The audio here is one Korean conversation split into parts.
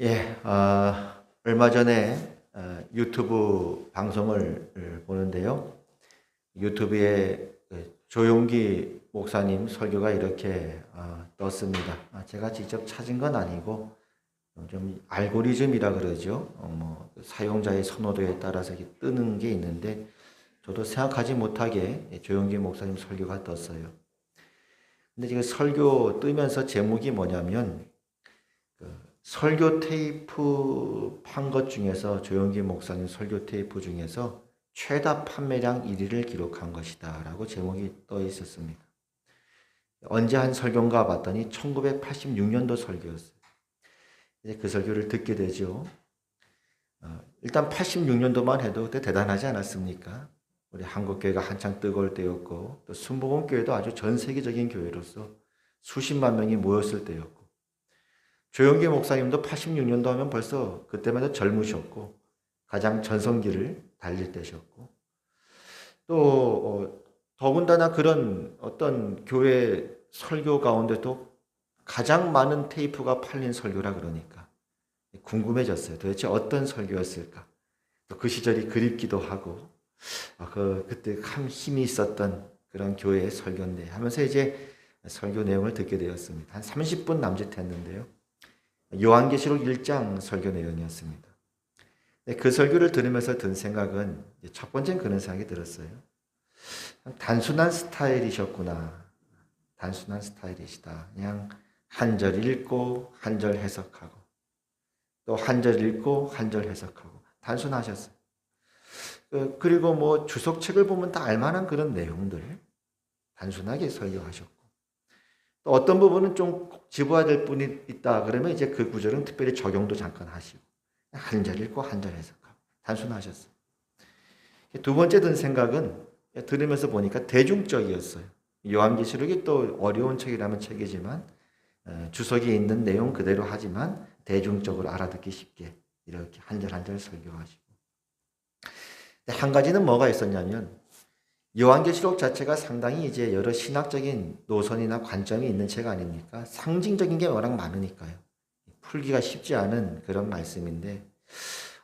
예, 얼마 전에 유튜브 방송을 보는데요. 유튜브에 조용기 목사님 설교가 이렇게 떴습니다. 제가 직접 찾은 건 아니고 좀 알고리즘이라 그러죠. 사용자의 선호도에 따라서 이렇게 뜨는 게 있는데 저도 생각하지 못하게 조용기 목사님 설교가 떴어요. 근데 지금 설교 뜨면서 제목이 뭐냐면 설교 테이프 판 것 중에서 조용기 목사님 설교 테이프 중에서 최다 판매량 1위를 기록한 것이다 라고 제목이 떠 있었습니다. 언제 한 설교인가 봤더니 1986년도 설교였어요. 이제 그 설교를 듣게 되죠. 일단 86년도만 해도 그때 대단하지 않았습니까? 우리 한국교회가 한창 뜨거울 때였고 또 순복음교회도 아주 전 세계적인 교회로서 수십만 명이 모였을 때였고 조용기 목사님도 86년도 하면 벌써 그때만 해도 젊으셨고 가장 전성기를 달릴 때셨고 또 더군다나 그런 어떤 교회 설교 가운데도 가장 많은 테이프가 팔린 설교라 그러니까 궁금해졌어요. 도대체 어떤 설교였을까? 또 그 시절이 그립기도 하고 그때 참 힘이 있었던 그런 교회의 설교인데 하면서 이제 설교 내용을 듣게 되었습니다. 한 30분 남짓했는데요. 요한계시록 1장 설교 내용이었습니다. 그 설교를 들으면서 든 생각은 첫 번째는 그런 생각이 들었어요. 단순한 스타일이셨구나. 단순한 스타일이시다. 그냥 한 절 읽고 한 절 해석하고 또 한 절 읽고 한 절 해석하고 단순하셨어요. 그리고 뭐 주석책을 보면 다 알만한 그런 내용들 단순하게 설교하셨고 또 어떤 부분은 좀 짚어야 될 분이 있다 그러면 이제 그 구절은 특별히 적용도 잠깐 하시고 한 절 읽고 한 절 해석하고 단순하셨어요. 두 번째 든 생각은 들으면서 보니까 대중적이었어요. 요한계시록이 또 어려운 책이라면 책이지만 주석이 있는 내용 그대로 하지만 대중적으로 알아듣기 쉽게 이렇게 한 절 한 절 설교하시고 한 가지는 뭐가 있었냐면 요한계시록 자체가 상당히 이제 여러 신학적인 노선이나 관점이 있는 책 아닙니까? 상징적인 게 워낙 많으니까요. 풀기가 쉽지 않은 그런 말씀인데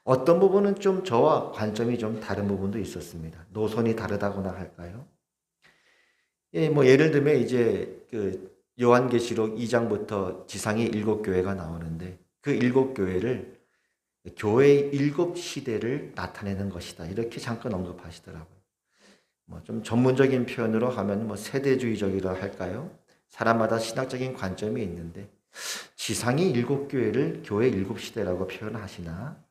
어떤 부분은 좀 저와 관점이 좀 다른 부분도 있었습니다. 노선이 다르다거나 할까요? 예, 뭐 예를 들면 이제 그 요한계시록 2장부터 지상의 7교회가 나오는데 그 7교회를 교회의 7시대를 나타내는 것이다. 이렇게 잠깐 언급하시더라고요. 뭐 좀 전문적인 표현으로 하면 뭐 세대주의적이라 할까요? 사람마다 신학적인 관점이 있는데 지상의 7교회를 교회 7시대라고 표현하시나?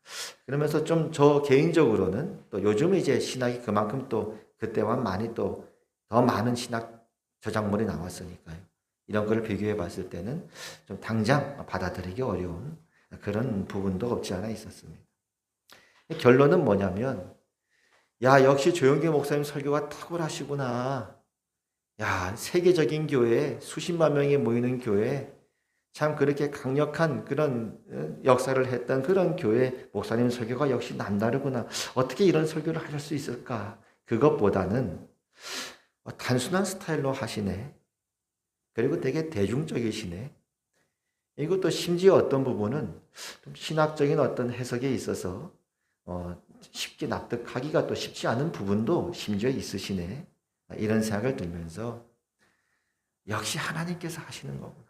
그러면서 좀 저 개인적으로는 또 요즘 이제 신학이 그만큼 또 그때와 많이 또 더 많은 신학 저작물이 나왔으니까요. 이런 걸 비교해 봤을 때는 좀 당장 받아들이기 어려운 그런 부분도 없지 않아 있었습니다. 결론은 뭐냐면 야, 역시 조용기 목사님 설교가 탁월하시구나. 야, 세계적인 교회, 수십만 명이 모이는 교회, 참 그렇게 강력한 그런 역사를 했던 그런 교회 목사님 설교가 역시 남다르구나. 어떻게 이런 설교를 하실 수 있을까? 그것보다는 단순한 스타일로 하시네. 그리고 되게 대중적이시네. 이것도 심지어 어떤 부분은 좀 신학적인 어떤 해석에 있어서 쉽게 납득하기가 또 쉽지 않은 부분도 심지어 있으시네. 이런 생각을 들면서 역시 하나님께서 하시는 거구나.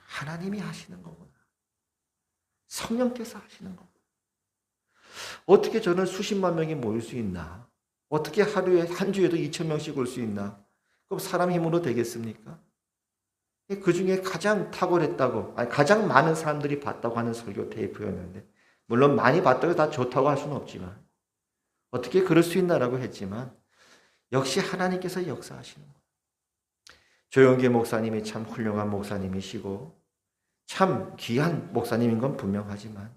하나님이 하시는 거구나. 성령께서 하시는 거구나. 어떻게 저는 수십만 명이 모일 수 있나? 어떻게 하루에 한 주에도 2,000명씩 올 수 있나? 그럼 사람 힘으로 되겠습니까? 그 중에 가장 탁월했다고, 가장 많은 사람들이 봤다고 하는 설교 테이프였는데, 물론 많이 봤다고 다 좋다고 할 수는 없지만, 어떻게 그럴 수 있나라고 했지만, 역시 하나님께서 역사하시는 거예요. 조용기 목사님이 참 훌륭한 목사님이시고, 참 귀한 목사님인 건 분명하지만,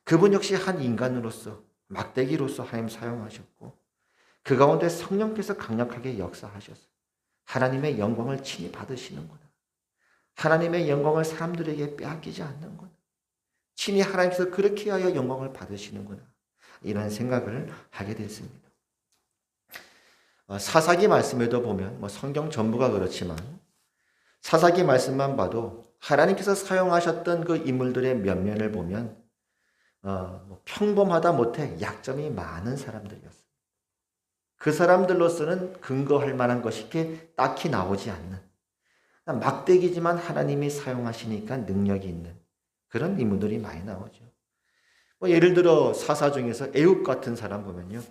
그분 역시 한 인간으로서, 막대기로서 하나님 사용하셨고, 그 가운데 성령께서 강력하게 역사하셨어요. 하나님의 영광을 친히 받으시는구나. 하나님의 영광을 사람들에게 빼앗기지 않는구나. 친히 하나님께서 그렇게 하여 영광을 받으시는구나. 이런 생각을 하게 됐습니다. 사사기 말씀에도 보면 성경 전부가 그렇지만 사사기 말씀만 봐도 하나님께서 사용하셨던 그 인물들의 면면을 보면 평범하다 못해 약점이 많은 사람들이었어요. 그 사람들로서는 근거할 만한 것이 이렇게 딱히 나오지 않는, 막대기지만 하나님이 사용하시니까 능력이 있는 그런 인물들이 많이 나오죠. 예를 들어 사사 중에서 애굽 같은 사람 보면요,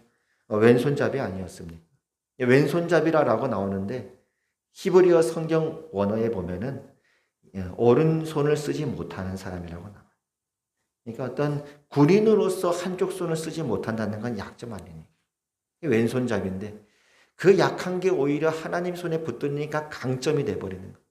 왼손잡이 아니었습니까? 왼손잡이라고 나오는데 히브리어 성경 원어에 보면은 오른손을 쓰지 못하는 사람이라고 나와요. 그러니까 어떤 군인으로서 한쪽 손을 쓰지 못한다는 건 약점 아니에요. 왼손잡이인데 그 약한 게 오히려 하나님 손에 붙으니까 강점이 돼버리는 거예요.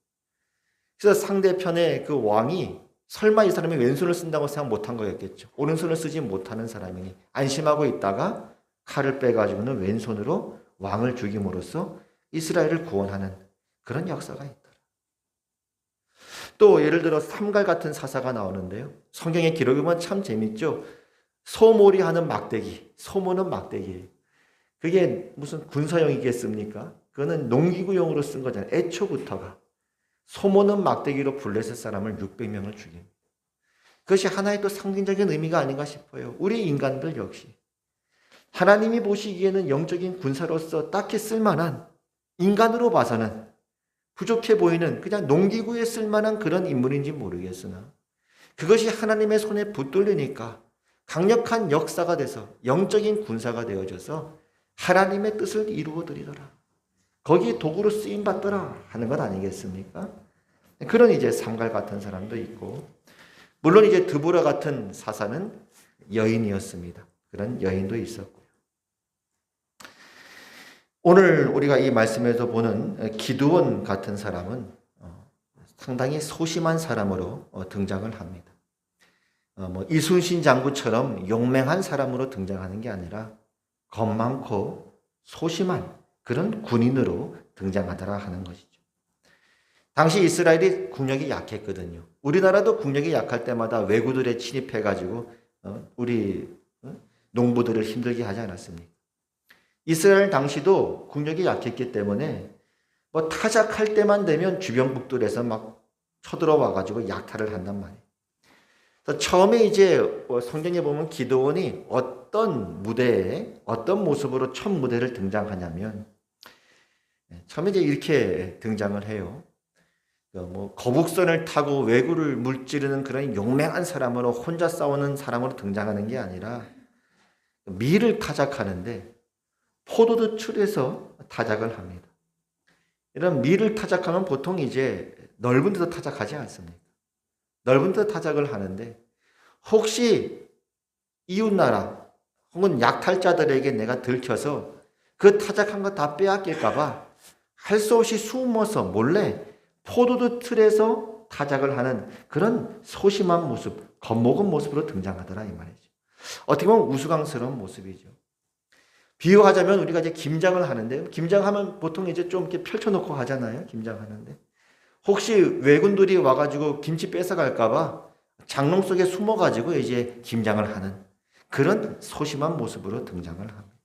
그래서 상대편의 그 왕이 설마 이 사람이 왼손을 쓴다고 생각 못한 거였겠죠. 오른손을 쓰지 못하는 사람이니 안심하고 있다가 칼을 빼가지고는 왼손으로 왕을 죽임으로써 이스라엘을 구원하는 그런 역사가 있더라. 또 예를 들어 삼갈 같은 사사가 나오는데요. 성경의 기록에 보면 참 재밌죠. 소몰이 하는 막대기, 소모는 막대기예요. 그게 무슨 군사용이겠습니까? 그거는 농기구용으로 쓴 거잖아요. 애초부터가. 소모는 막대기로 블레셋 사람을 600명을 죽입니다. 그것이 하나의 또 상징적인 의미가 아닌가 싶어요. 우리 인간들 역시 하나님이 보시기에는 영적인 군사로서 딱히 쓸만한, 인간으로 봐서는 부족해 보이는 그냥 농기구에 쓸만한 그런 인물인지 모르겠으나 그것이 하나님의 손에 붙들리니까 강력한 역사가 돼서 영적인 군사가 되어져서 하나님의 뜻을 이루어드리더라. 거기에 도구로 쓰임받더라 하는 것 아니겠습니까? 그런 이제 삼갈 같은 사람도 있고, 물론 이제 드보라 같은 사사는 여인이었습니다. 그런 여인도 있었고요. 오늘 우리가 이 말씀에서 보는 기드온 같은 사람은 상당히 소심한 사람으로 등장을 합니다. 이순신 장군처럼 용맹한 사람으로 등장하는 게 아니라 겁 많고 소심한 그런 군인으로 등장하더라 하는 것이죠. 당시 이스라엘이 국력이 약했거든요. 우리나라도 국력이 약할 때마다 왜구들에 침입해가지고 우리 농부들을 힘들게 하지 않았습니까? 이스라엘 당시도 국력이 약했기 때문에 타작할 때만 되면 주변국들에서 막 쳐들어와가지고 약탈을 한단 말이에요. 처음에 이제 성경에 보면 기드온이 어떤 무대에 어떤 모습으로 첫 무대를 등장하냐면 처음에 이제 이렇게 등장을 해요. 거북선을 타고 왜구를 물찌르는 그런 용맹한 사람으로 혼자 싸우는 사람으로 등장하는 게 아니라 밀을 타작하는데 포도주 틀에서 타작을 합니다. 이런 밀을 타작하면 보통 이제 넓은 데서 타작하지 않습니까? 넓은 데서 타작을 하는데 혹시 이웃나라 혹은 약탈자들에게 내가 들켜서 그 타작한 거 다 빼앗길까봐 할 수 없이 숨어서 몰래 포도주 틀에서 타작을 하는 그런 소심한 모습, 겁먹은 모습으로 등장하더라 이 말이죠. 어떻게 보면 우스꽝스러운 모습이죠. 비유하자면 우리가 이제 김장을 하는데요. 김장하면 보통 이제 좀 이렇게 펼쳐놓고 하잖아요. 김장하는데 혹시 왜군들이 와가지고 김치 뺏어갈까봐 장롱 속에 숨어가지고 이제 김장을 하는 그런 소심한 모습으로 등장을 합니다.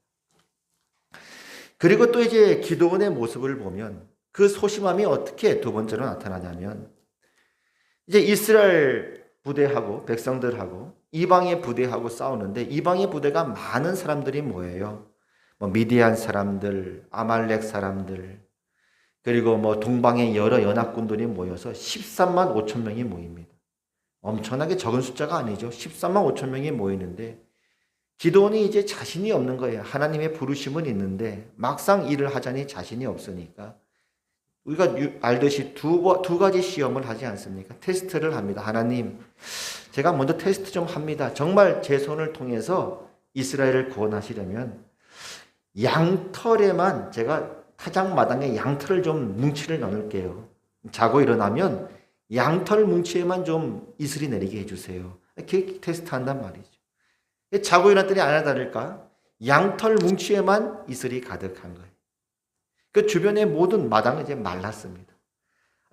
그리고 또 이제 기드온의 모습을 보면 그 소심함이 어떻게 두 번째로 나타나냐면 이제 이스라엘 부대하고 백성들하고 이방의 부대하고 싸우는데 이방의 부대가 많은 사람들이 모여요. 미디안 사람들, 아말렉 사람들, 그리고 동방의 여러 연합군들이 모여서 13만 5천 명이 모입니다. 엄청나게 적은 숫자가 아니죠. 13만 5천 명이 모이는데 기드온이 이제 자신이 없는 거예요. 하나님의 부르심은 있는데 막상 일을 하자니 자신이 없으니까 우리가 알듯이 두 가지 시험을 하지 않습니까? 테스트를 합니다. 하나님, 제가 먼저 테스트 좀 합니다. 정말 제 손을 통해서 이스라엘을 구원하시려면 양털에만 제가 타작마당에 양털을 좀 뭉치를 넣을게요. 자고 일어나면 양털 뭉치에만 좀 이슬이 내리게 해주세요. 이렇게 테스트한단 말이죠. 자고 일어났더니 아니나 다를까 양털 뭉치에만 이슬이 가득한 거예요. 그 주변의 모든 마당은 이제 말랐습니다.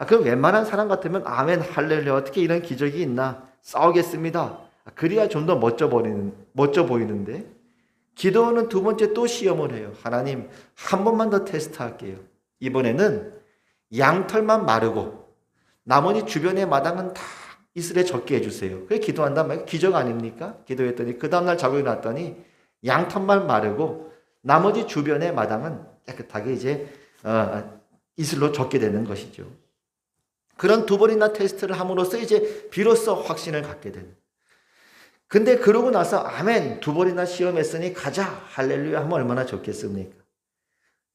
그럼 웬만한 사람 같으면 아멘 할렐루야 어떻게 이런 기적이 있나 싸우겠습니다. 그래야 좀 더 멋져 보이는데 기드온은 두 번째 또 시험을 해요. 하나님 한 번만 더 테스트할게요. 이번에는 양털만 마르고 나머지 주변의 마당은 다 이스라엘 적게 해주세요. 그래 기도한단 말이에요. 기적 아닙니까? 기도했더니 그 다음날 자고 일어났더니 양털만 마르고 나머지 주변의 마당은 깨끗하게 이제 이슬로 적게 되는 것이죠. 그런 두 번이나 테스트를 함으로써 이제 비로소 확신을 갖게 되는. 근데 그러고 나서 아멘 두 번이나 시험했으니 가자 할렐루야 하면 얼마나 좋겠습니까?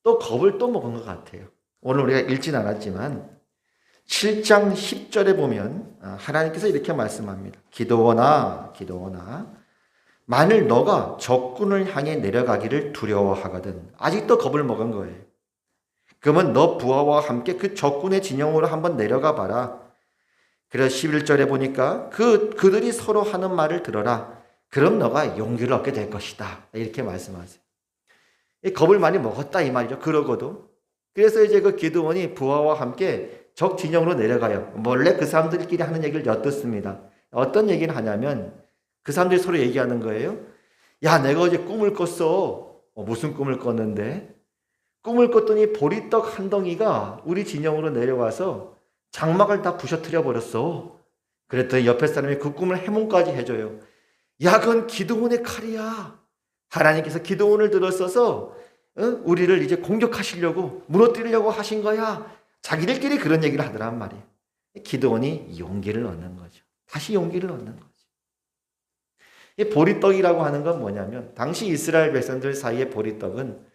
또 겁을 또 먹은 것 같아요. 오늘 우리가 읽진 않았지만 7장 10절에 보면 하나님께서 이렇게 말씀합니다. 기도원아 만일 너가 적군을 향해 내려가기를 두려워하거든. 아직도 겁을 먹은 거예요. 그러면 너 부하와 함께 그 적군의 진영으로 한번 내려가 봐라. 그래서 11절에 보니까 그들이 서로 하는 말을 들어라. 그럼 너가 용기를 얻게 될 것이다. 이렇게 말씀하세요. 겁을 많이 먹었다 이 말이죠. 그러고도. 그래서 이제 그 기드온이 부하와 함께 적 진영으로 내려가요. 몰래 그 사람들끼리 하는 얘기를 엿듣습니다. 어떤 얘기를 하냐면 그 사람들이 서로 얘기하는 거예요. 야, 내가 어제 꿈을 꿨어. 무슨 꿈을 꿨는데? 꿈을 꿨더니 보리떡 한 덩이가 우리 진영으로 내려와서 장막을 다 부셔뜨려 버렸어. 그랬더니 옆에 사람이 그 꿈을 해몽까지 해줘요. 야, 그건 기드온의 칼이야. 하나님께서 기드온을 들어서서 우리를 이제 공격하시려고 무너뜨리려고 하신 거야. 자기들끼리 그런 얘기를 하더란 말이에요. 기드온이 용기를 얻는 거죠. 다시 용기를 얻는 거죠. 이 보리떡이라고 하는 건 뭐냐면 당시 이스라엘 백성들 사이의 보리떡은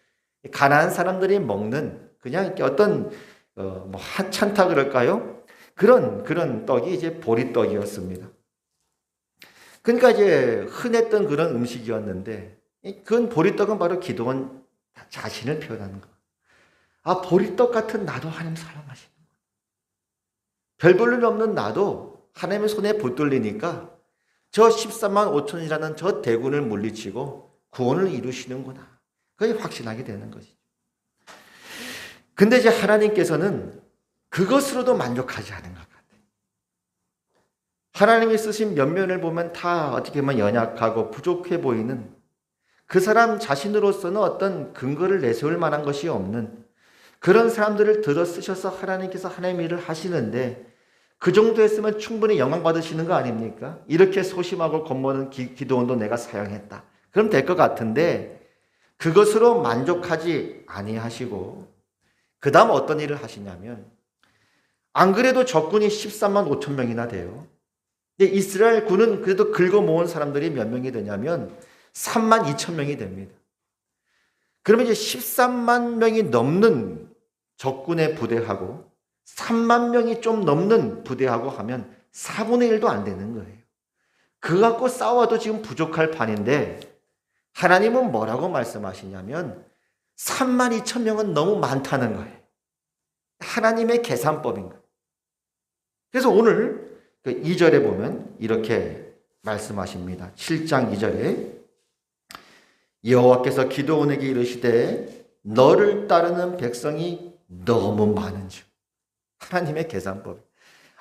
가나안 사람들이 먹는 그냥 이렇게 어떤 뭐 한찬타 그럴까요? 그런 떡이 이제 보리떡이었습니다. 그러니까 이제 흔했던 그런 음식이었는데 그건 보리떡은 바로 기도원 자신을 표현하는 거. 아, 보리떡 같은 나도 하나님 사랑하시는 거야. 별 볼일 없는 나도 하나님의 손에 붙들리니까 저 13만 5천이라는 저 대군을 물리치고 구원을 이루시는구나. 그게 확신하게 되는 것이죠. 근데 이제 하나님께서는 그것으로도 만족하지 않은 것 같아요. 하나님이 쓰신 면면을 보면 다 어떻게 보면 연약하고 부족해 보이는 그 사람 자신으로서는 어떤 근거를 내세울 만한 것이 없는 그런 사람들을 들어 쓰셔서 하나님께서 하나님의 일을 하시는데 그 정도 했으면 충분히 영광 받으시는 거 아닙니까? 이렇게 소심하고 겁먹는 기도원도 내가 사용했다. 그럼 될 것 같은데 그것으로 만족하지 아니하시고 그 다음 어떤 일을 하시냐면 안 그래도 적군이 13만 5천 명이나 돼요. 근데 이스라엘 군은 그래도 긁어 모은 사람들이 몇 명이 되냐면 3만 2천 명이 됩니다. 그러면 이제 13만 명이 넘는 적군의 부대하고 3만 명이 좀 넘는 부대하고 하면 4분의 1도 안 되는 거예요. 그거 갖고 싸워도 지금 부족할 판인데 하나님은 뭐라고 말씀하시냐면 3만 2천 명은 너무 많다는 거예요. 하나님의 계산법인 거예요. 그래서 오늘 2절에 보면 이렇게 말씀하십니다. 7장 2절에 여호와께서 기드온에게 이르시되 너를 따르는 백성이 너무 많은즉. 하나님의 계산법.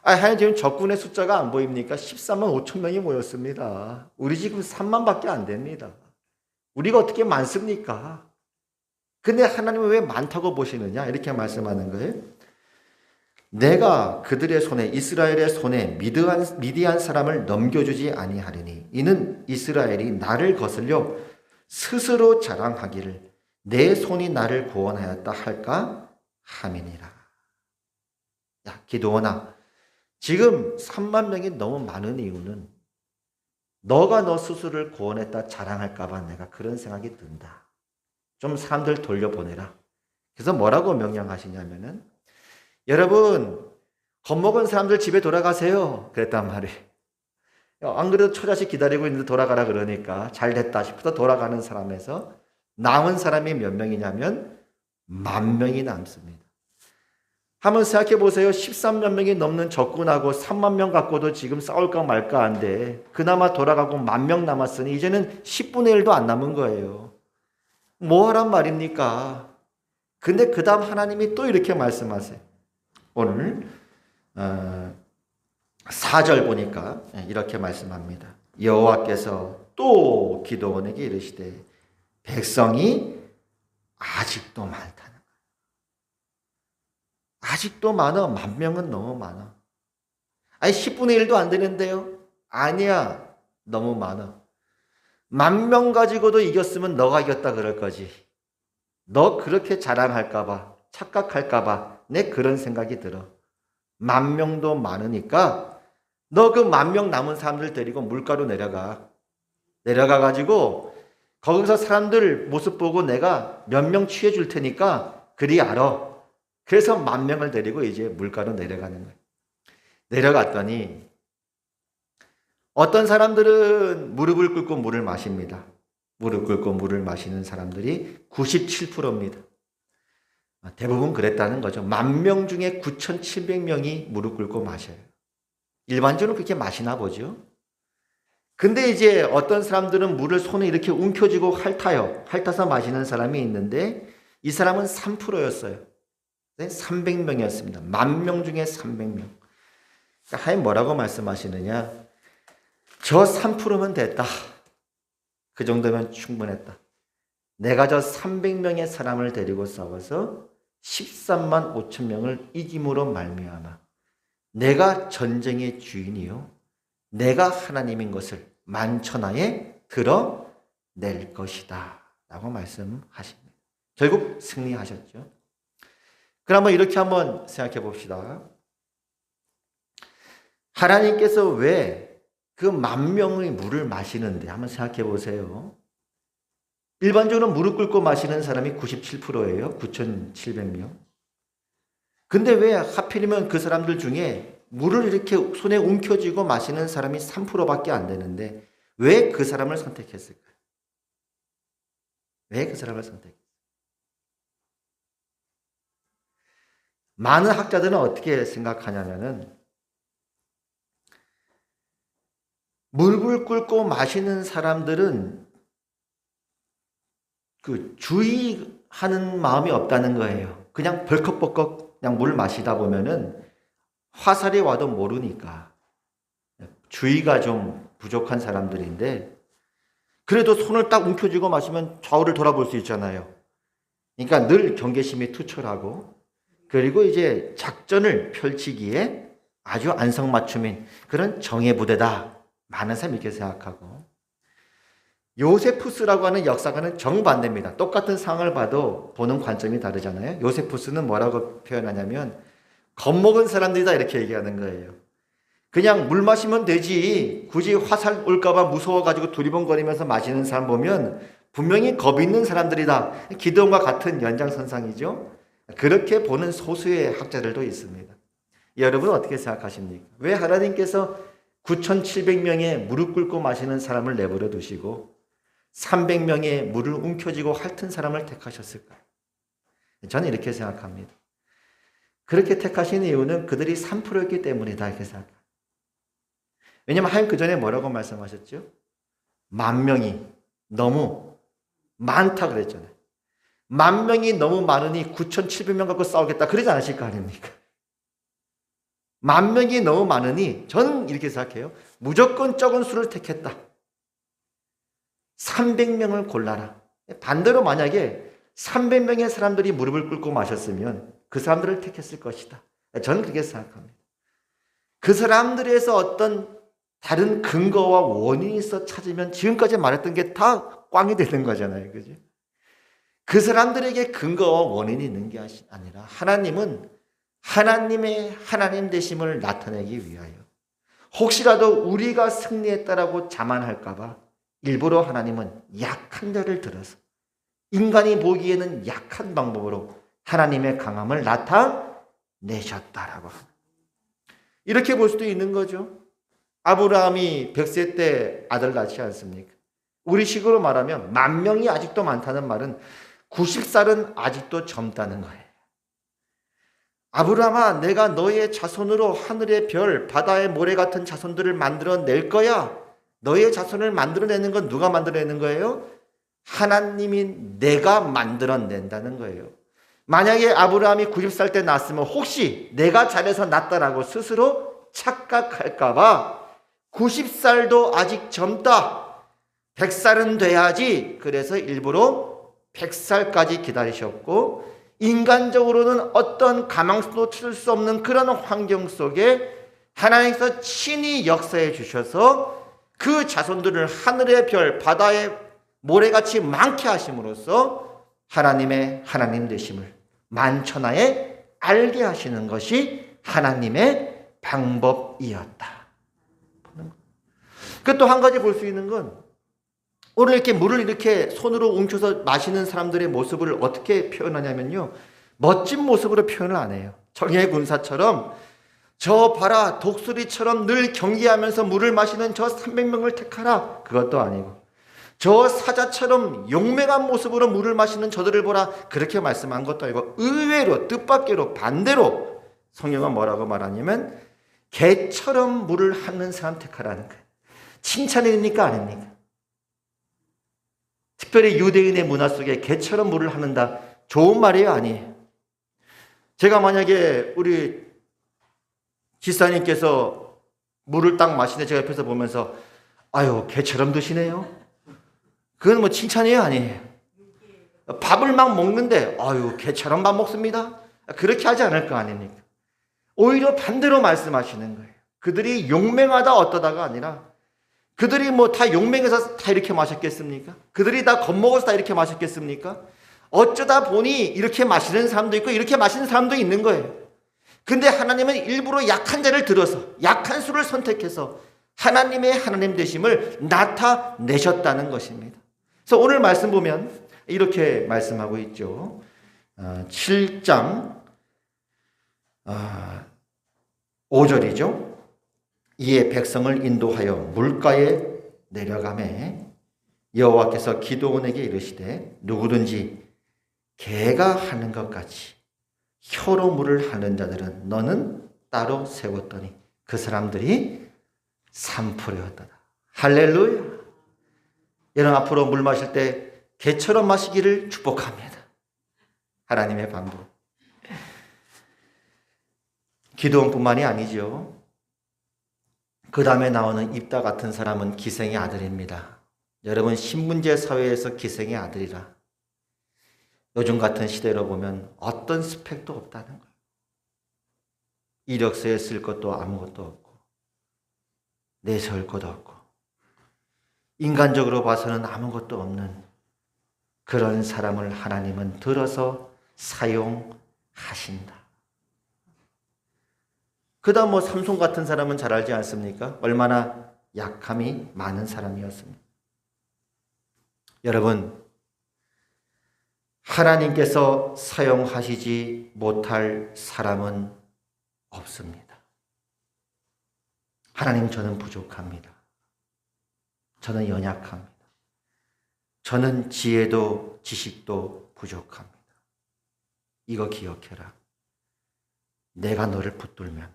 하나님 지금 적군의 숫자가 안 보입니까? 13만 5천 명이 모였습니다. 우리 지금 3만밖에 안 됩니다. 우리가 어떻게 많습니까? 근데 하나님은 왜 많다고 보시느냐? 이렇게 말씀하는 거예요. 내가 그들의 손에 이스라엘의 손에 미디안 사람을 넘겨주지 아니하리니 이는 이스라엘이 나를 거슬려 스스로 자랑하기를 내 손이 나를 구원하였다 할까 함이니라. 야, 기드온아, 지금 3만 명이 너무 많은 이유는 너가 너 스스로를 구원했다 자랑할까 봐 내가 그런 생각이 든다. 좀 사람들 돌려보내라. 그래서 뭐라고 명령하시냐면은 여러분 겁먹은 사람들 집에 돌아가세요. 그랬단 말이에요. 안 그래도 처자식 기다리고 있는데 돌아가라 그러니까 잘됐다 싶어서 돌아가는 사람에서 남은 사람이 몇 명이냐면 10,000명이 남습니다. 한번 생각해 보세요. 13만 명이 넘는 적군하고 3만 명 갖고도 지금 싸울까 말까 한데 그나마 돌아가고 10,000명 남았으니 이제는 10분의 1도 안 남은 거예요. 뭐 하란 말입니까? 근데 그 다음 하나님이 또 이렇게 말씀하세요. 오늘 4절 보니까 이렇게 말씀합니다. 여호와께서 또 기드온에게 이르시되 백성이 아직도 많다는 거예요. 아직도 많아. 10,000명은 너무 많아. 아니 10분의 1도 안 되는데요. 아니야. 너무 많아. 10,000명 가지고도 이겼으면 너가 이겼다 그럴 거지. 너 그렇게 자랑할까 봐, 착각할까 봐 내 그런 생각이 들어. 10,000명도 많으니까 너 그 10,000명 남은 사람들 데리고 물가로 내려가. 내려가 가지고 거기서 사람들 모습 보고 내가 몇 명 취해 줄 테니까 그리 알아. 그래서 10,000명을 데리고 이제 물가로 내려가는 거예요. 내려갔더니 어떤 사람들은 무릎을 꿇고 물을 마십니다. 무릎 꿇고 물을 마시는 사람들이 97%입니다. 대부분 그랬다는 거죠. 10,000명 중에 9,700명이 무릎 꿇고 마셔요. 일반적으로 그렇게 마시나 보죠. 근데 이제 어떤 사람들은 물을 손에 이렇게 움켜쥐고 핥아요. 핥아서 마시는 사람이 있는데 이 사람은 3%였어요. 300명이었습니다. 10,000명 중에 300명. 그러니까 하인 뭐라고 말씀하시느냐. 저 3%면 됐다. 그 정도면 충분했다. 내가 저 300명의 사람을 데리고 싸워서 13만 5천 명을 이김으로 말미암아 내가 전쟁의 주인이요 내가 하나님인 것을 만천하에 드러낼 것이다 라고 말씀하십니다. 결국 승리하셨죠. 그럼 이렇게 한번 생각해 봅시다. 하나님께서 왜 그 10,000명의 물을 마시는데 한번 생각해 보세요. 일반적으로 무릎 꿇고 마시는 사람이 97%예요. 9,700명. 근데 왜 하필이면 그 사람들 중에 물을 이렇게 손에 움켜쥐고 마시는 사람이 3%밖에 안 되는데 왜 그 사람을 선택했을까요? 왜 그 사람을 선택했을까요? 많은 학자들은 어떻게 생각하냐면은 무릎을 꿇고 마시는 사람들은 그 주의하는 마음이 없다는 거예요. 그냥 벌컥벌컥 그냥 물 마시다 보면은 화살이 와도 모르니까 주의가 좀 부족한 사람들인데 그래도 손을 딱 움켜쥐고 마시면 좌우를 돌아볼 수 있잖아요. 그러니까 늘 경계심이 투철하고 그리고 이제 작전을 펼치기에 아주 안성맞춤인 그런 정예부대다. 많은 사람이 이렇게 생각하고 요세푸스라고 하는 역사가는 정반대입니다. 똑같은 상황을 봐도 보는 관점이 다르잖아요. 요세푸스는 뭐라고 표현하냐면 겁먹은 사람들이다 이렇게 얘기하는 거예요. 그냥 물 마시면 되지 굳이 화살 올까 봐 무서워가지고 두리번거리면서 마시는 사람 보면 분명히 겁 있는 사람들이다. 기드온과 같은 연장선상이죠. 그렇게 보는 소수의 학자들도 있습니다. 여러분은 어떻게 생각하십니까? 왜 하나님께서 9,700명의 무릎 꿇고 마시는 사람을 내버려 두시고 300명의 물을 움켜쥐고 핥은 사람을 택하셨을까요? 저는 이렇게 생각합니다. 그렇게 택하신 이유는 그들이 3%였기 때문이다 이렇게 생각합니다. 왜냐하면 하나님 그 전에 뭐라고 말씀하셨죠? 10,000명이 너무 많다 그랬잖아요. 10,000명이 너무 많으니 9,700명 갖고 싸우겠다 그러지 않으실 거 아닙니까? 10,000명이 너무 많으니 저는 이렇게 생각해요. 무조건 적은 수를 택했다. 300명을 골라라. 반대로 만약에 300명의 사람들이 무릎을 꿇고 마셨으면 그 사람들을 택했을 것이다. 저는 그렇게 생각합니다. 그 사람들에서 어떤 다른 근거와 원인이 있어 찾으면 지금까지 말했던 게 다 꽝이 되는 거잖아요. 그죠? 그 사람들에게 근거와 원인이 있는 게 아니라 하나님은 하나님의 하나님 되심을 나타내기 위하여 혹시라도 우리가 승리했다라고 자만할까 봐 일부러 하나님은 약한 자를 들어서 인간이 보기에는 약한 방법으로 하나님의 강함을 나타내셨다라고 합니다. 이렇게 볼 수도 있는 거죠. 아브라함이 100세 때 아들 낳지 않습니까? 우리 식으로 말하면 10,000명이 아직도 많다는 말은 90살은 아직도 젊다는 거예요. 아브라함아, 내가 너의 자손으로 하늘의 별, 바다의 모래 같은 자손들을 만들어낼 거야. 너의 자손을 만들어내는 건 누가 만들어내는 거예요? 하나님이 내가 만들어낸다는 거예요. 만약에 아브라함이 90살 때 낳았으면 혹시 내가 잘해서 낳았다라고 스스로 착각할까 봐 90살도 아직 젊다. 100살은 돼야지. 그래서 일부러 100살까지 기다리셨고 인간적으로는 어떤 가망도 칠 수 없는 그런 환경 속에 하나님께서 친히 역사해 주셔서 그 자손들을 하늘의 별, 바다의 모래같이 많게 하심으로써 하나님의 하나님 되심을 만천하에 알게 하시는 것이 하나님의 방법이었다. 그 또 한 가지 볼 수 있는 건 오늘 이렇게 물을 이렇게 손으로 웅켜서 마시는 사람들의 모습을 어떻게 표현하냐면요. 멋진 모습으로 표현을 안 해요. 정예 군사처럼 저 봐라 독수리처럼 늘 경계하면서 물을 마시는 저 300명을 택하라. 그것도 아니고 저 사자처럼 용맹한 모습으로 물을 마시는 저들을 보라. 그렇게 말씀한 것도 아니고 의외로 뜻밖으로 반대로 성경은 뭐라고 말하냐면 개처럼 물을 하는 사람 택하라는 거예요. 칭찬입니까 아닙니까? 특별히 유대인의 문화 속에 개처럼 물을 하는다. 좋은 말이에요 아니에요? 제가 만약에 우리 기사님께서 물을 딱 마시는데 제가 옆에서 보면서 아유 개처럼 드시네요. 그건 뭐 칭찬이에요 아니에요? 밥을 막 먹는데 아유 개처럼 밥 먹습니다. 그렇게 하지 않을 거 아닙니까? 오히려 반대로 말씀하시는 거예요. 그들이 용맹하다 어떠다가 아니라 그들이 뭐 다 용맹해서 다 이렇게 마셨겠습니까? 그들이 다 겁먹어서 다 이렇게 마셨겠습니까? 어쩌다 보니 이렇게 마시는 사람도 있고 이렇게 마시는 사람도 있는 거예요. 근데 하나님은 일부러 약한 자를 들어서 약한 수를 선택해서 하나님의 하나님 되심을 나타내셨다는 것입니다. 그래서 오늘 말씀 보면 이렇게 말씀하고 있죠. 7장 5절이죠. 이에 백성을 인도하여 물가에 내려가매 여호와께서 기드온에게 이르시되 누구든지 개가 하는 것 같이 혀로 물을 하는 자들은 너는 따로 세웠더니 그 사람들이 3%였다. 할렐루야. 여러분 앞으로 물 마실 때 개처럼 마시기를 축복합니다. 하나님의 방법. 기드온뿐만이 아니죠. 그 다음에 나오는 입다 같은 사람은 기생의 아들입니다. 여러분 신문제 사회에서 기생의 아들이라 요즘 같은 시대로 보면 어떤 스펙도 없다는 거예요. 이력서에 쓸 것도 아무것도 없고 내세울 것도 없고 인간적으로 봐서는 아무것도 없는 그런 사람을 하나님은 들어서 사용하신다. 그 다음 뭐 삼손 같은 사람은 잘 알지 않습니까? 얼마나 약함이 많은 사람이었습니다. 여러분 하나님께서 사용하시지 못할 사람은 없습니다. 하나님 저는 부족합니다. 저는 연약합니다. 저는 지혜도 지식도 부족합니다. 이거 기억해라. 내가 너를 붙들면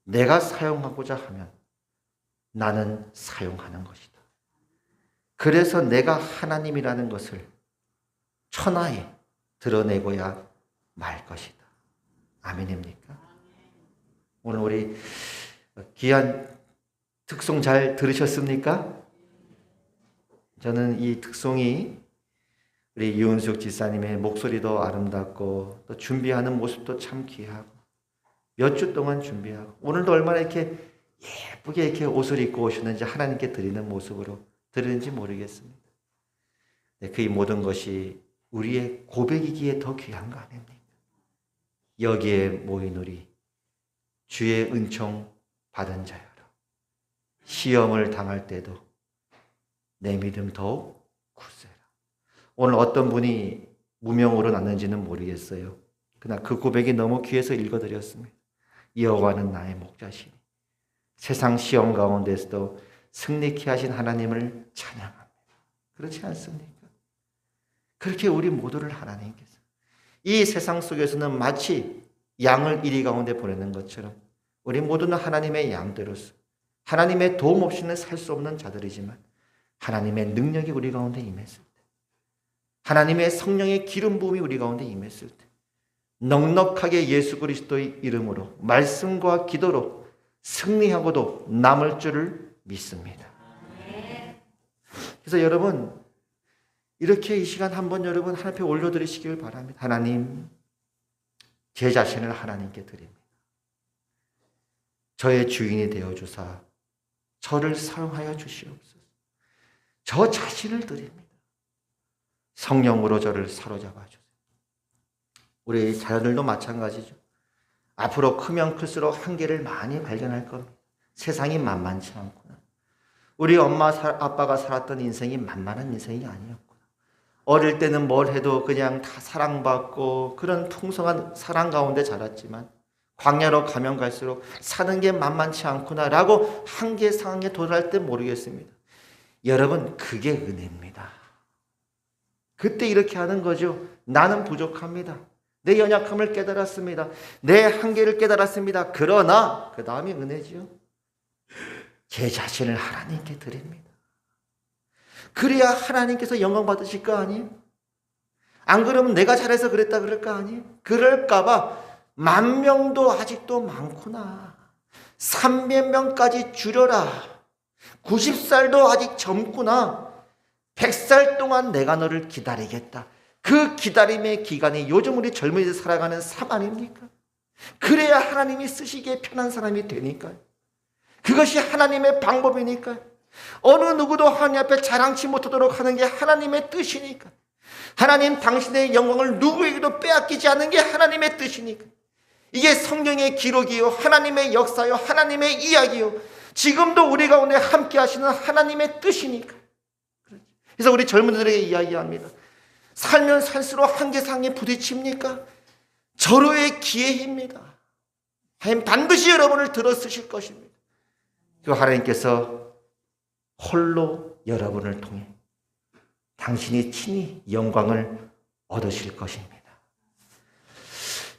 내가 사용하고자 하면 나는 사용하는 것이다. 그래서 내가 하나님이라는 것을 천하에 드러내고야 말 것이다. 아멘입니까? 오늘 우리 귀한 특송 잘 들으셨습니까? 저는 이 특송이 우리 이은숙 지사님의 목소리도 아름답고 또 준비하는 모습도 참 귀하고 몇 주 동안 준비하고 오늘도 얼마나 이렇게 예쁘게 이렇게 옷을 입고 오셨는지 하나님께 드리는 모습으로 드리는지 모르겠습니다. 그 모든 것이 우리의 고백이기에 더 귀한 거 아닙니까? 여기에 모인 우리 주의 은총 받은 자여라. 시험을 당할 때도 내 믿음 더욱 굳세라. 오늘 어떤 분이 무명으로 났는지는 모르겠어요. 그러나 그 고백이 너무 귀해서 읽어드렸습니다. 여호와는 나의 목자시니 세상 시험 가운데서도 승리케 하신 하나님을 찬양합니다. 그렇지 않습니까? 그렇게 우리 모두를 하나님께서 이 세상 속에서는 마치 양을 이리 가운데 보내는 것처럼 우리 모두는 하나님의 양대로서 하나님의 도움 없이는 살 수 없는 자들이지만 하나님의 능력이 우리 가운데 임했을 때 하나님의 성령의 기름 부음이 우리 가운데 임했을 때 넉넉하게 예수 그리스도의 이름으로 말씀과 기도로 승리하고도 남을 줄을 믿습니다. 그래서 여러분 이렇게 이 시간 한번 여러분 하나님 앞에 올려드리시길 바랍니다. 하나님 제 자신을 하나님께 드립니다. 저의 주인이 되어 주사 저를 사용하여 주시옵소서. 저 자신을 드립니다. 성령으로 저를 사로잡아 주세요. 우리 자녀들도 마찬가지죠. 앞으로 크면 클수록 한계를 많이 발견할 겁니다. 세상이 만만치 않구나. 우리 엄마 아빠가 살았던 인생이 만만한 인생이 아니었구나. 어릴 때는 뭘 해도 그냥 다 사랑받고 그런 풍성한 사랑 가운데 자랐지만 광야로 가면 갈수록 사는 게 만만치 않구나라고 한계 상황에 도달할 때 모르겠습니다. 여러분, 그게 은혜입니다. 그때 이렇게 하는 거죠. 나는 부족합니다. 내 연약함을 깨달았습니다. 내 한계를 깨달았습니다. 그러나 그 다음이 은혜지요. 제 자신을 하나님께 드립니다. 그래야 하나님께서 영광 받으실 거 아니에요? 안 그러면 내가 잘해서 그랬다 그럴 거 아니에요? 그럴까 봐 10,000명도 아직도 많구나. 300명까지 줄여라. 90살도 아직 젊구나. 100살 동안 내가 너를 기다리겠다. 그 기다림의 기간이 요즘 우리 젊은이들 살아가는 삶 아닙니까? 그래야 하나님이 쓰시기에 편한 사람이 되니까요. 그것이 하나님의 방법이니까요. 어느 누구도 하나님 앞에 자랑치 못하도록 하는 게 하나님의 뜻이니까. 하나님 당신의 영광을 누구에게도 빼앗기지 않는 게 하나님의 뜻이니까. 이게 성경의 기록이요, 하나님의 역사요, 하나님의 이야기요, 지금도 우리 가운데 함께 하시는 하나님의 뜻이니까. 그래서 우리 젊은이들에게 이야기합니다. 살면 살수록 한계상에 부딪힙니까? 절호의 기회입니다. 하나님 반드시 여러분을 들어 쓰실 것입니다. 그 하나님께서 홀로 여러분을 통해 당신이 친히 영광을 얻으실 것입니다.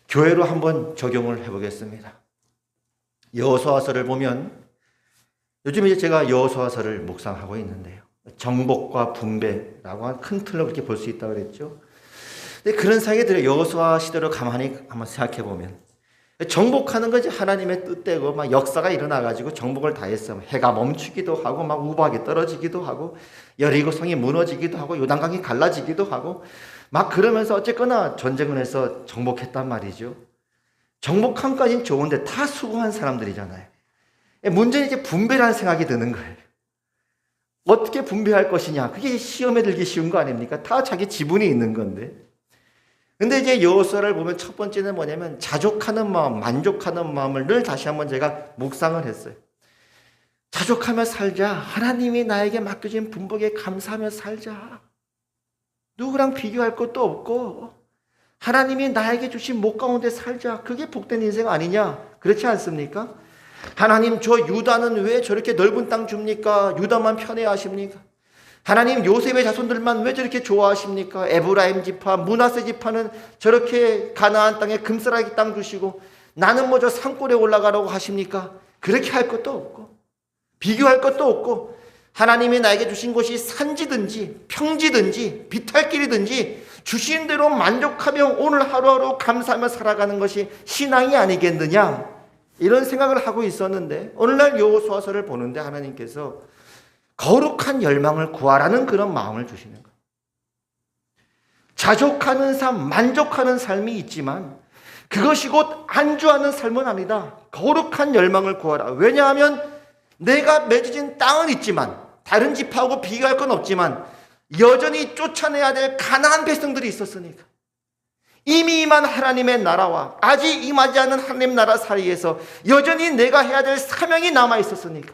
교회로 한번 적용을 해보겠습니다. 여호수아서를 보면 요즘 이제 제가 여호수아서를 묵상하고 있는데요. 정복과 분배라고 한 큰 틀로 그렇게 볼 수 있다고 그랬죠. 근데 그런 생각이 들어요. 여호수아 시대로 가만히 한번 생각해 보면 정복하는 것이 하나님의 뜻대고 막 역사가 일어나가지고 정복을 다 했어. 해가 멈추기도 하고 막 우박이 떨어지기도 하고 여리고성이 무너지기도 하고 요단강이 갈라지기도 하고 막 그러면서 어쨌거나 전쟁을 해서 정복했단 말이죠. 정복함까지는 좋은데 다 수고한 사람들이잖아요. 문제는 이제 분배라는 생각이 드는 거예요. 어떻게 분배할 것이냐. 그게 시험에 들기 쉬운 거 아닙니까? 다 자기 지분이 있는 건데. 근데 이제 여호수아를 보면 첫 번째는 뭐냐면 자족하는 마음, 만족하는 마음을 늘 다시 한번 제가 묵상을 했어요. 자족하며 살자. 하나님이 나에게 맡겨진 분복에 감사하며 살자. 누구랑 비교할 것도 없고 하나님이 나에게 주신 목 가운데 살자. 그게 복된 인생 아니냐? 그렇지 않습니까? 하나님, 저 유다는 왜 저렇게 넓은 땅 줍니까? 유다만 편애하십니까? 하나님, 요셉의 자손들만 왜 저렇게 좋아하십니까? 에브라임 지파, 므낫세 지파는 저렇게 가나안 땅에 금싸라기 땅 주시고 나는 뭐 저 산골에 올라가라고 하십니까? 그렇게 할 것도 없고 비교할 것도 없고 하나님이 나에게 주신 것이 산지든지 평지든지 비탈길이든지 주신 대로 만족하며 오늘 하루하루 감사하며 살아가는 것이 신앙이 아니겠느냐? 이런 생각을 하고 있었는데 오늘날 여호수아서를 보는데 하나님께서 거룩한 열망을 구하라는 그런 마음을 주시는 거예요. 자족하는 삶, 만족하는 삶이 있지만 그것이 곧 안주하는 삶은 아니다. 거룩한 열망을 구하라. 왜냐하면 내가 맺어진 땅은 있지만 다른 집하고 비교할 건 없지만 여전히 쫓아내야 될 가나안 백성들이 있었으니까. 이미 임한 하나님의 나라와 아직 임하지 않은 하나님 나라 사이에서 여전히 내가 해야 될 사명이 남아 있었으니까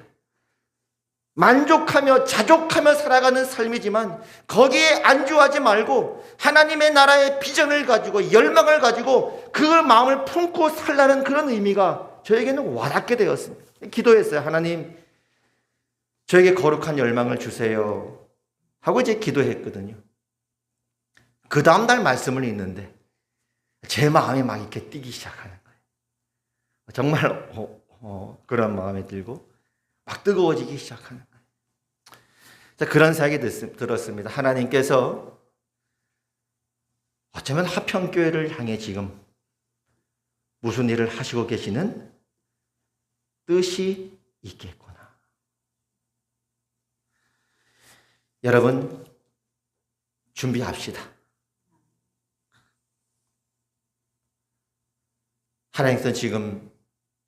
만족하며 자족하며 살아가는 삶이지만 거기에 안주하지 말고 하나님의 나라의 비전을 가지고 열망을 가지고 그 마음을 품고 살라는 그런 의미가 저에게는 와닿게 되었습니다. 기도했어요. 하나님, 저에게 거룩한 열망을 주세요 하고 이제 기도했거든요. 그 다음날 말씀을 읽는데 제 마음이 막 이렇게 뛰기 시작하는 거예요. 정말 그런 마음이 들고 막 뜨거워지기 시작하는 거예요. 자, 그런 생각이 들었습니다. 하나님께서 어쩌면 화평교회를 향해 지금 무슨 일을 하시고 계시는 뜻이 있겠구나. 여러분, 준비합시다. 하나님께서 지금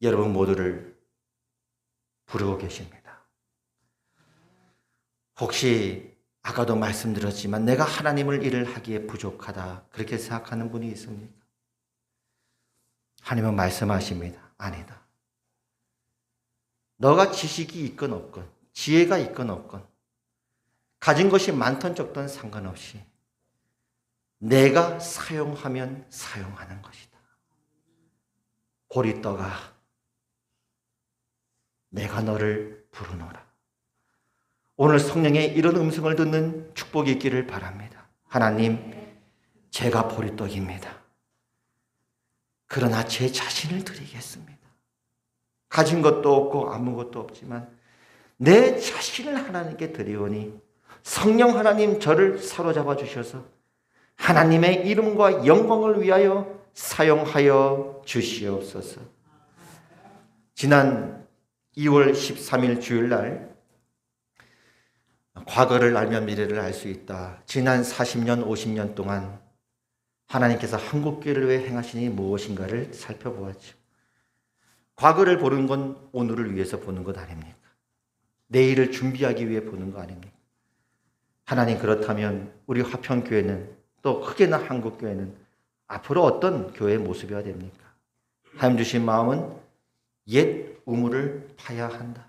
여러분 모두를 부르고 계십니다. 혹시 아까도 말씀드렸지만 내가 하나님을 일을 하기에 부족하다 그렇게 생각하는 분이 있습니까? 하나님은 말씀하십니다. 아니다. 너가 지식이 있건 없건 지혜가 있건 없건 가진 것이 많던 적던 상관없이 내가 사용하면 사용하는 것이다. 보리떡아, 내가 너를 부르노라. 오늘 성령의 이런 음성을 듣는 축복이 있기를 바랍니다. 하나님, 제가 보리떡입니다. 그러나 제 자신을 드리겠습니다. 가진 것도 없고 아무것도 없지만 내 자신을 하나님께 드리오니 성령 하나님 저를 사로잡아 주셔서 하나님의 이름과 영광을 위하여 사용하여 주시옵소서. 지난 2월 13일 주일날 과거를 알면 미래를 알 수 있다. 지난 40년, 50년 동안 하나님께서 한국교회를 위해 행하신 일이 무엇인가를 살펴보았죠. 과거를 보는 건 오늘을 위해서 보는 것 아닙니까? 내일을 준비하기 위해 보는 거 아닙니까? 하나님, 그렇다면 우리 화평교회는 또 크게나 한국교회는 앞으로 어떤 교회의 모습이어야 됩니까? 하나님 주신 마음은 옛 우물을 파야 한다.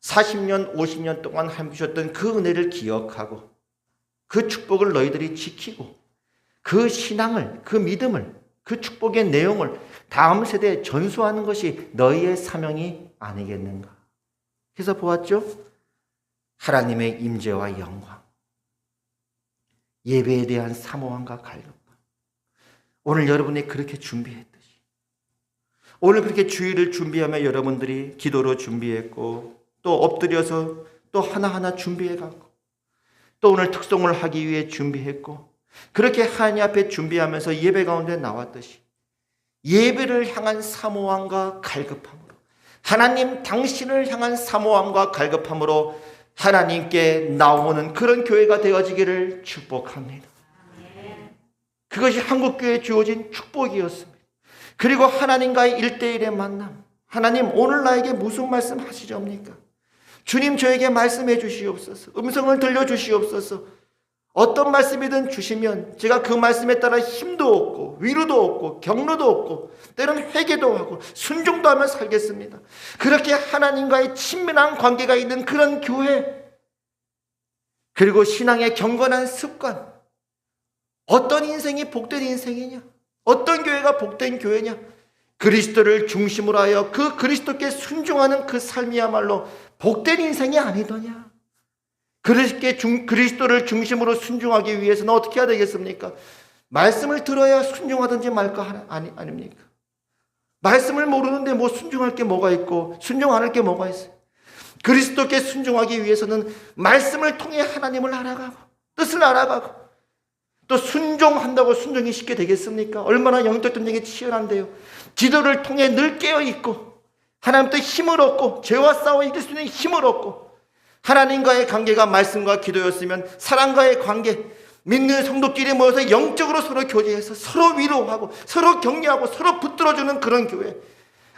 40년, 50년 동안 하나님 주셨던 그 은혜를 기억하고 그 축복을 너희들이 지키고 그 신앙을, 그 믿음을, 그 축복의 내용을 다음 세대에 전수하는 것이 너희의 사명이 아니겠는가. 그래서 보았죠? 하나님의 임재와 영광, 예배에 대한 사모함과 갈급함. 오늘 여러분이 그렇게 준비했듯이 오늘 그렇게 주일을 준비하며 여러분들이 기도로 준비했고 또 엎드려서 또 하나하나 준비해가고 또 오늘 특송을 하기 위해 준비했고 그렇게 하나님 앞에 준비하면서 예배 가운데 나왔듯이 예배를 향한 사모함과 갈급함으로 하나님 당신을 향한 사모함과 갈급함으로 하나님께 나오는 그런 교회가 되어지기를 축복합니다. 그것이 한국교회에 주어진 축복이었습니다. 그리고 하나님과의 1대1의 만남. 하나님, 오늘 나에게 무슨 말씀 하시렵니까? 주님, 저에게 말씀해 주시옵소서. 음성을 들려주시옵소서. 어떤 말씀이든 주시면 제가 그 말씀에 따라 힘도 얻고 위로도 얻고 격려도 얻고 때로는 회개도 하고 순종도 하며 살겠습니다. 그렇게 하나님과의 친밀한 관계가 있는 그런 교회, 그리고 신앙의 경건한 습관, 어떤 인생이 복된 인생이냐, 어떤 교회가 복된 교회냐, 그리스도를 중심으로 하여 그 그리스도께 순종하는 그 삶이야말로 복된 인생이 아니더냐. 그리스도를 중심으로 순종하기 위해서는 어떻게 해야 되겠습니까? 말씀을 들어야 순종하든지 말까 아닙니까? 말씀을 모르는데 뭐 순종할 게 뭐가 있고 순종 안 할 게 뭐가 있어요? 그리스도께 순종하기 위해서는 말씀을 통해 하나님을 알아가고 뜻을 알아가고 또 순종한다고 순종이 쉽게 되겠습니까? 얼마나 영적 전쟁이 치열한데요. 기도를 통해 늘 깨어있고 하나님도 힘을 얻고 죄와 싸워 이길 수 있는 힘을 얻고 하나님과의 관계가 말씀과 기도였으면 사랑과의 관계, 믿는 성도끼리 모여서 영적으로 서로 교제해서 서로 위로하고 서로 격려하고 서로 붙들어주는 그런 교회.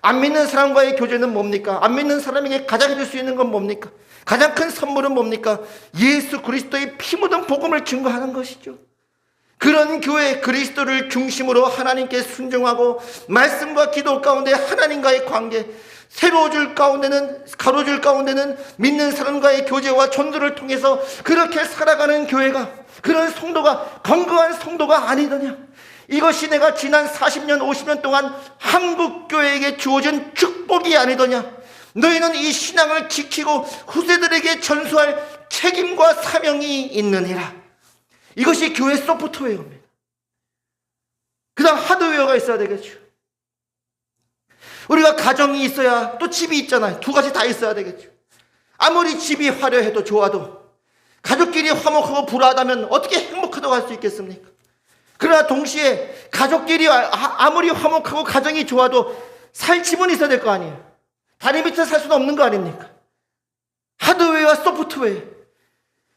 안 믿는 사람과의 교제는 뭡니까? 안 믿는 사람에게 가장 줄 수 있는 건 뭡니까? 가장 큰 선물은 뭡니까? 예수 그리스도의 피 묻은 복음을 증거하는 것이죠. 그런 교회, 그리스도를 중심으로 하나님께 순종하고 말씀과 기도 가운데 하나님과의 관계, 세로줄 가운데는, 가로줄 가운데는 믿는 사람과의 교제와 전도를 통해서 그렇게 살아가는 교회가, 그런 성도가 건강한 성도가 아니더냐. 이것이 내가 지난 40년 50년 동안 한국교회에게 주어진 축복이 아니더냐. 너희는 이 신앙을 지키고 후세들에게 전수할 책임과 사명이 있느니라. 이것이 교회 소프트웨어입니다. 그 다음 하드웨어가 있어야 되겠죠. 우리가 가정이 있어야 또 집이 있잖아요. 두 가지 다 있어야 되겠죠. 아무리 집이 화려해도 좋아도 가족끼리 화목하고 불화하다면 어떻게 행복하다고 할 수 있겠습니까? 그러나 동시에 가족끼리 아무리 화목하고 가정이 좋아도 살 집은 있어야 될 거 아니에요. 다리 밑에 살 수는 없는 거 아닙니까? 하드웨어와 소프트웨어.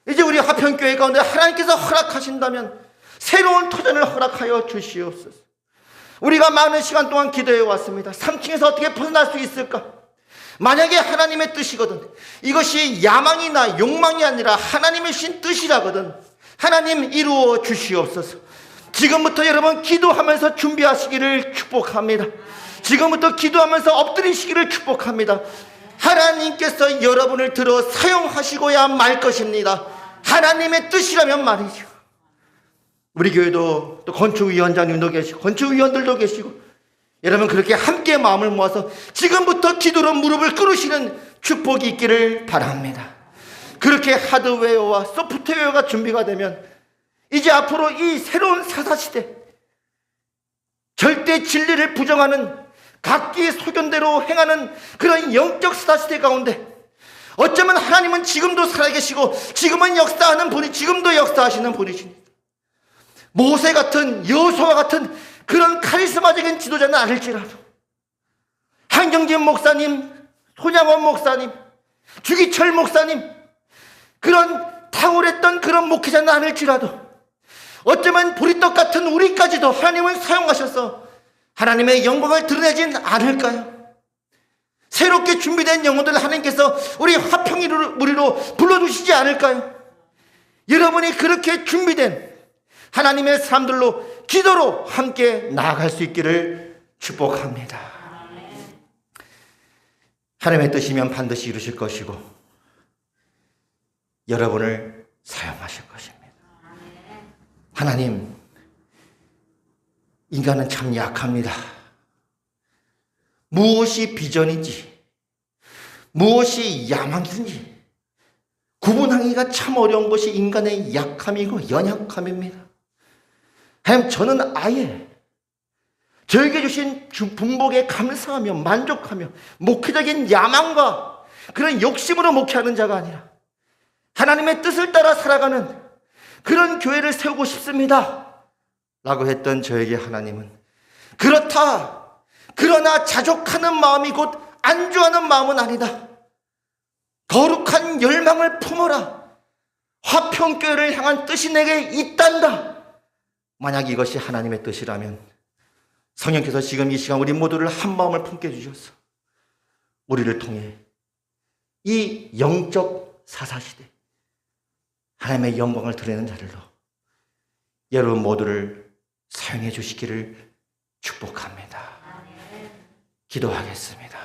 이제 우리 화평교회 가운데 하나님께서 허락하신다면 새로운 터전을 허락하여 주시옵소서. 우리가 많은 시간 동안 기도해 왔습니다. 3층에서 어떻게 벗어날 수 있을까? 만약에 하나님의 뜻이거든, 이것이 야망이나 욕망이 아니라 하나님의 신 뜻이라거든, 하나님 이루어 주시옵소서. 지금부터 여러분 기도하면서 준비하시기를 축복합니다. 지금부터 기도하면서 엎드리시기를 축복합니다. 하나님께서 여러분을 들어 사용하시고야 말 것입니다. 하나님의 뜻이라면 말이죠. 우리 교회도 또 건축위원장님도 계시고 건축위원들도 계시고, 여러분 그렇게 함께 마음을 모아서 지금부터 기도로 무릎을 꿇으시는 축복이 있기를 바랍니다. 그렇게 하드웨어와 소프트웨어가 준비가 되면 이제 앞으로 이 새로운 사사시대, 절대 진리를 부정하는 각기 소견대로 행하는 그런 영적 사사시대 가운데 어쩌면 하나님은 지금도 살아계시고 지금은 역사하는 분이, 지금도 역사하시는 분이십니다. 모세 같은, 여호수아 같은 그런 카리스마적인 지도자는 아닐지라도, 한경진 목사님, 손양원 목사님, 주기철 목사님, 그런 탁월했던 그런 목회자는 아닐지라도 어쩌면 보리떡 같은 우리까지도 하나님을 사용하셔서 하나님의 영광을 드러내진 않을까요? 새롭게 준비된 영혼들을 하나님께서 우리 화평의 무리로 불러주시지 않을까요? 여러분이 그렇게 준비된 하나님의 사람들로 기도로 함께 나아갈 수 있기를 축복합니다. 하나님의 뜻이면 반드시 이루실 것이고 여러분을 사용하실 것입니다. 하나님, 인간은 참 약합니다. 무엇이 비전인지, 무엇이 야망인지 구분하기가 참 어려운 것이 인간의 약함이고 연약함입니다. 하나님, 저는 아예 저에게 주신 분복에 감사하며 만족하며 목회적인 야망과 그런 욕심으로 목회하는 자가 아니라 하나님의 뜻을 따라 살아가는 그런 교회를 세우고 싶습니다 라고 했던 저에게 하나님은, 그렇다, 그러나 자족하는 마음이 곧 안주하는 마음은 아니다, 거룩한 열망을 품어라, 화평교회를 향한 뜻이 내게 있단다. 만약 이것이 하나님의 뜻이라면 성령께서 지금 이 시간 우리 모두를 한 마음을 품게 해주셔서 우리를 통해 이 영적 사사시대 하나님의 영광을 드리는 자들로 여러분 모두를 사용해 주시기를 축복합니다. 기도하겠습니다.